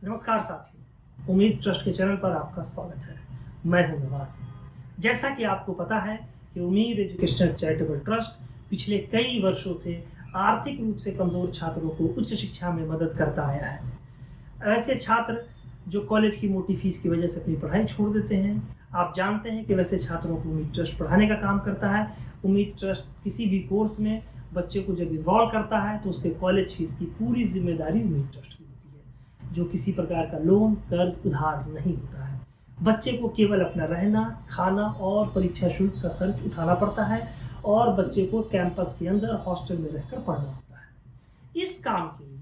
नमस्कार साथियों, उम्मीद ट्रस्ट के चैनल पर आपका स्वागत है। मैं हूं नवाज। जैसा कि आपको पता है कि उम्मीद एजुकेशनल चैरिटेबल ट्रस्ट पिछले कई वर्षों से आर्थिक रूप से कमजोर छात्रों को उच्च शिक्षा में मदद करता आया है। ऐसे छात्र जो कॉलेज की मोटी फीस की वजह से अपनी पढ़ाई छोड़ देते हैं, आप जानते हैं कि वैसे छात्रों को उम्मीद ट्रस्ट पढ़ाने का काम करता है। उम्मीद ट्रस्ट किसी भी कोर्स में बच्चे को जब इन्वॉल्व करता है तो उसके कॉलेज फीस की पूरी जिम्मेदारी उम्मीद ट्रस्ट की होती है, जो किसी प्रकार का लोन कर्ज उधार नहीं होता है। बच्चे को केवल अपना रहना, खाना और परीक्षा शुल्क का खर्च उठाना पड़ता है और बच्चे को कैंपस के अंदर हॉस्टल में रहकर पढ़ना होता है। इस काम के लिए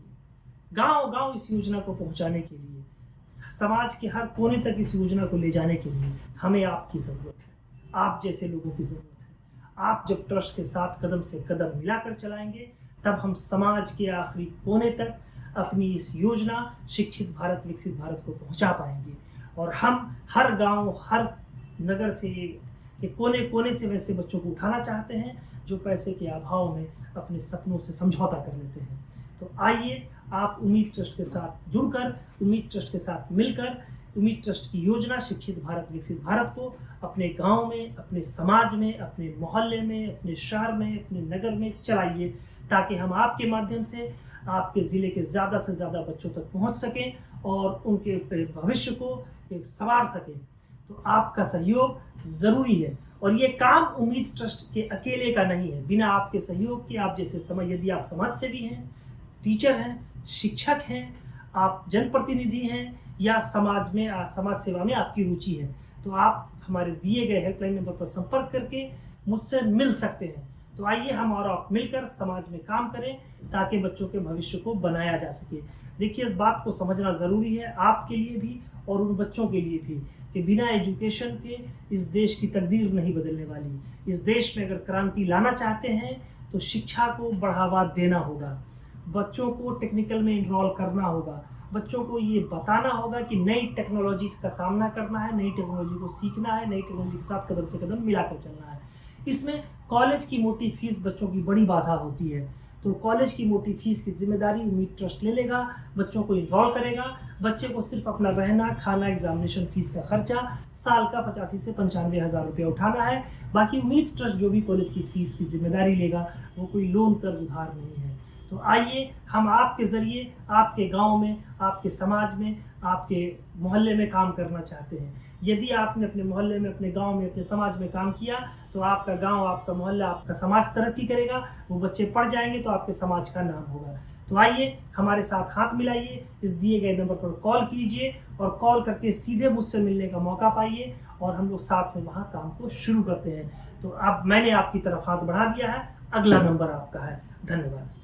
गांव-गांव इस योजना को पहुंचाने के लिए, समाज के हर कोने तक इस योजना को ले जाने के लिए हमें आपकी ज़रूरत है, आप जैसे लोगों की ज़रूरत है। आप जब ट्रस्ट के साथ कदम से कदम मिलाकर चलाएंगे, तब हम समाज के आखिरी कोने तक अपनी इस योजना शिक्षित भारत विकसित भारत को पहुंचा पाएंगे। और हम हर गांव, हर नगर से के कोने कोने से वैसे बच्चों को उठाना चाहते हैं जो पैसे के अभाव में अपने सपनों से समझौता कर लेते हैं। तो आइए आप उम्मीद ट्रस्ट के साथ जुड़कर, उम्मीद ट्रस्ट के साथ मिलकर उम्मीद ट्रस्ट की योजना शिक्षित भारत विकसित भारत को अपने गांव में, अपने समाज में, अपने मोहल्ले में, अपने शहर में, अपने नगर में चलाइए, ताकि हम आपके माध्यम से आपके ज़िले के ज़्यादा से ज़्यादा बच्चों तक पहुंच सकें और उनके भविष्य को संवार सकें। तो आपका सहयोग ज़रूरी है और ये काम उम्मीद ट्रस्ट के अकेले का नहीं है। बिना आपके सहयोग के, आप जैसे यदि आप समाज सेवी हैं, टीचर हैं, शिक्षक हैं, आप जनप्रतिनिधि हैं या समाज सेवा में आपकी रुचि है, तो आप हमारे दिए गए हेल्पलाइन नंबर पर संपर्क करके मुझसे मिल सकते हैं। तो आइए हम और आप मिलकर समाज में काम करें ताकि बच्चों के भविष्य को बनाया जा सके। देखिए, इस बात को समझना ज़रूरी है आपके लिए भी और उन बच्चों के लिए भी कि बिना एजुकेशन के इस देश की तकदीर नहीं बदलने वाली। इस देश में अगर क्रांति लाना चाहते हैं तो शिक्षा को बढ़ावा देना होगा, बच्चों को टेक्निकल में इन्वॉल्व करना होगा, बच्चों को ये बताना होगा कि नई टेक्नोलॉजीज़ का सामना करना है, नई टेक्नोलॉजी को सीखना है, नई टेक्नोलॉजी के साथ कदम से कदम मिलाकर चलना है। इसमें कॉलेज की मोटी फीस बच्चों की बड़ी बाधा होती है, तो कॉलेज की मोटी फीस की जिम्मेदारी उम्मीद ट्रस्ट ले लेगा, बच्चों को इन्वॉल्व करेगा। बच्चे को सिर्फ अपना रहना, खाना, एग्जामिनेशन फीस का खर्चा साल का 85 से 95 हज़ार रुपया उठाना है। बाकी उम्मीद ट्रस्ट जो भी कॉलेज की फीस की जिम्मेदारी लेगा वो कोई लोन कर्ज उधार नहीं है। तो आइए हम आपके ज़रिए आपके गांव में, आपके समाज में, आपके मोहल्ले में काम करना चाहते हैं। यदि आपने अपने मोहल्ले में, अपने गांव में, अपने समाज में काम किया तो आपका गांव, आपका मोहल्ला, आपका समाज तरक्की करेगा, वो बच्चे पढ़ जाएंगे तो आपके समाज का नाम होगा। तो आइए हमारे साथ हाथ मिलाइए, इस दिए गए नंबर पर कॉल कीजिए और कॉल करके सीधे मुझसे मिलने का मौका पाइए और हम लोग साथ में वहाँ काम को शुरू करते हैं। तो अब मैंने आपकी तरफ हाथ बढ़ा दिया है, अगला नंबर आपका है। धन्यवाद।